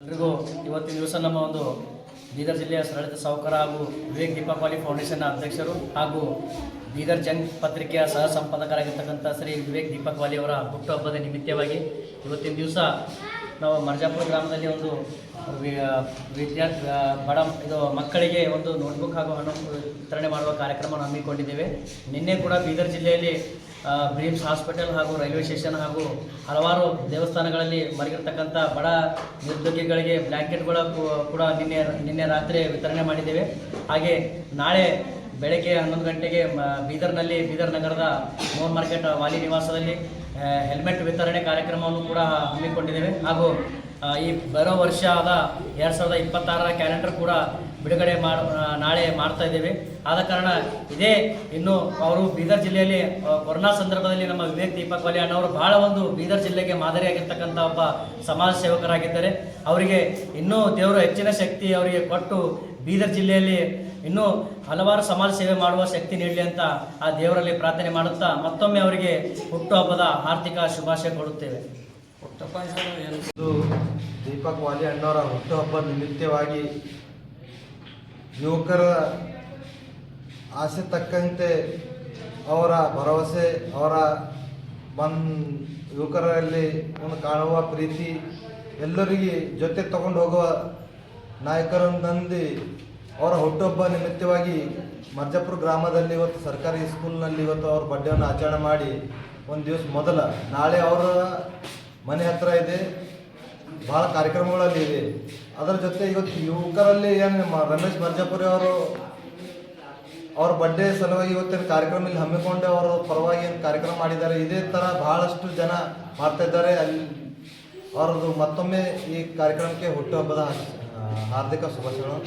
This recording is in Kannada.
ಎಲ್ರಿಗೂ ಇವತ್ತಿನ ದಿವಸ ನಮ್ಮ ಒಂದು ಬೀದರ್ ಜಿಲ್ಲೆಯ ಸರಳಿತ ಸಾಹುಕಾರ ಹಾಗೂ ವಿವೇಕ್ ದೀಪಾವಳಿ ಫೌಂಡೇಶನ್ನ ಅಧ್ಯಕ್ಷರು ಹಾಗೂ ಬೀದರ್ ಜಂಗ್ ಪತ್ರಿಕೆಯ ಸಹ ಸಂಪಾದಕರಾಗಿರ್ತಕ್ಕಂಥ ಶ್ರೀ ವಿವೇಕ್ ದೀಪಾವಳಿ ಅವರ ಹುಟ್ಟುಹಬ್ಬದ ನಿಮಿತ್ತವಾಗಿ ಇವತ್ತಿನ ದಿವಸ ನಾವು ಮರ್ಜಾಪುರ ಗ್ರಾಮದಲ್ಲಿ ಒಂದು ಬಡ ಮಕ್ಕಳಿಗೆ ಒಂದು ನೋಟ್ಬುಕ್ ಹಾಗೂ ಹಣ್ಣು ವಿತರಣೆ ಮಾಡುವ ಕಾರ್ಯಕ್ರಮವನ್ನು ಹಮ್ಮಿಕೊಂಡಿದ್ದೇವೆ. ನಿನ್ನೆ ಕೂಡ ಬೀದರ್ ಜಿಲ್ಲೆಯಲ್ಲಿ ಬ್ರೀಮ್ಸ್ ಹಾಸ್ಪಿಟಲ್ ಹಾಗೂ ರೈಲ್ವೆ ಸ್ಟೇಷನ್ ಹಾಗೂ ಹಲವಾರು ದೇವಸ್ಥಾನಗಳಲ್ಲಿ ಮಲಗಿರ್ತಕ್ಕಂಥ ಬಡ ನಿರ್ಧೋಗಿಗಳಿಗೆ ಬ್ಲ್ಯಾಂಕೆಟ್ಗಳ ಕೂಡ ನಿನ್ನೆ ರಾತ್ರಿ ವಿತರಣೆ ಮಾಡಿದ್ದೇವೆ. ಹಾಗೆ ನಾಳೆ ಬೆಳಗ್ಗೆ 11 ಗಂಟೆಗೆ ಬೀದರ್ ನಗರದ ಮೋಹನ್ ಮಾರ್ಕೆಟ್ ವಾಲಿ ನಿವಾಸದಲ್ಲಿ ಹೆಲ್ಮೆಟ್ ವಿತರಣೆ ಕಾರ್ಯಕ್ರಮವನ್ನು ಕೂಡ ಹಮ್ಮಿಕೊಂಡಿದ್ದೇವೆ. ಹಾಗೂ ಈ ಬರೋ ವರ್ಷದ 2026ರ ಕ್ಯಾಲೆಂಡರ್ ಕೂಡ ಬಿಡುಗಡೆ ನಾಳೆ ಮಾಡ್ತಾ ಇದ್ದೇವೆ. ಆದ ಕಾರಣ ಇದೇ ಇನ್ನು ಅವರು ಬೀದರ್ ಜಿಲ್ಲೆಯಲ್ಲಿ ಕೊರೋನಾ ಸಂದರ್ಭದಲ್ಲಿ ನಮ್ಮ ವಿವೇಕ್ ದೀಪಾವಳಿ ಅಣ್ಣವರು ಬಹಳ ಒಂದು ಬೀದರ್ ಜಿಲ್ಲೆಗೆ ಮಾದರಿಯಾಗಿರ್ತಕ್ಕಂಥ ಒಬ್ಬ ಸಮಾಜ ಸೇವಕರಾಗಿದ್ದಾರೆ. ಅವರಿಗೆ ಇನ್ನೂ ದೇವರು ಹೆಚ್ಚಿನ ಶಕ್ತಿ ಅವರಿಗೆ ಕೊಟ್ಟು ಬೀದರ್ ಜಿಲ್ಲೆಯಲ್ಲಿ ಇನ್ನೂ ಹಲವಾರು ಸಮಾಜ ಸೇವೆ ಮಾಡುವ ಶಕ್ತಿ ನೀಡಲಿ ಅಂತ ಆ ದೇವರಲ್ಲಿ ಪ್ರಾರ್ಥನೆ ಮಾಡುತ್ತಾ ಮತ್ತೊಮ್ಮೆ ಅವರಿಗೆ ಹುಟ್ಟುಹಬ್ಬದ ಆರ್ಥಿಕ ಶುಭಾಶಯ ಕೊಡುತ್ತೇವೆ. ದೀಪಕ್ ವಾಲಿ ಅಣ್ಣವರ ಹುಟ್ಟುಹಬ್ಬ ನಿಮಿತ್ತವಾಗಿ ಯುವಕರ ಆಸೆ ತಕ್ಕಂತೆ ಅವರ ಭರವಸೆ ಅವರ ಯುವಕರಲ್ಲಿ ಒಂದು ಕಾಣುವ ಪ್ರೀತಿ ಎಲ್ಲರಿಗೆ ಜೊತೆ ತಗೊಂಡು ಹೋಗುವ ನಾಯಕರನ್ನಂದು ಅವರ ಹುಟ್ಟುಹಬ್ಬ ನಿಮಿತ್ತವಾಗಿ ಮರ್ಜಾಪುರ ಗ್ರಾಮದಲ್ಲಿ ಇವತ್ತು ಸರ್ಕಾರಿ ಸ್ಕೂಲ್ನಲ್ಲಿ ಇವತ್ತು ಅವ್ರ ಬರ್ಡೇವನ್ನು ಆಚರಣೆ ಮಾಡಿ ಒಂದು ದಿವಸ ಮೊದಲ ನಾಳೆ ಅವರ ಮನೆ ಹತ್ತಿರ ಇದೆ, ಭಾಳ ಕಾರ್ಯಕ್ರಮಗಳಲ್ಲಿ ಇದೆ. ಅದರ ಜೊತೆ ಇವತ್ತು ಯುವಕರಲ್ಲಿ ಏನು ರಮೇಶ್ ಮರ್ಜಾಪುರಿ ಅವರು ಅವ್ರ ಬರ್ಡೇ ಸಲುವಾಗಿ ಇವತ್ತಿನ ಕಾರ್ಯಕ್ರಮದಲ್ಲಿ ಹಮ್ಮಿಕೊಂಡು ಅವರ ಪರವಾಗಿ ಏನು ಕಾರ್ಯಕ್ರಮ ಮಾಡಿದ್ದಾರೆ. ಇದೇ ಥರ ಬಹಳಷ್ಟು ಜನ ಮಾಡ್ತಾ ಇದ್ದಾರೆ. ಅಲ್ಲಿ ಅವರದ್ದು ಮತ್ತೊಮ್ಮೆ ಈ ಕಾರ್ಯಕ್ರಮಕ್ಕೆ ಹುಟ್ಟುಹಬ್ಬದ ಹಾರ್ದಿಕ ಶುಭಾಶಯಗಳನ್ನು.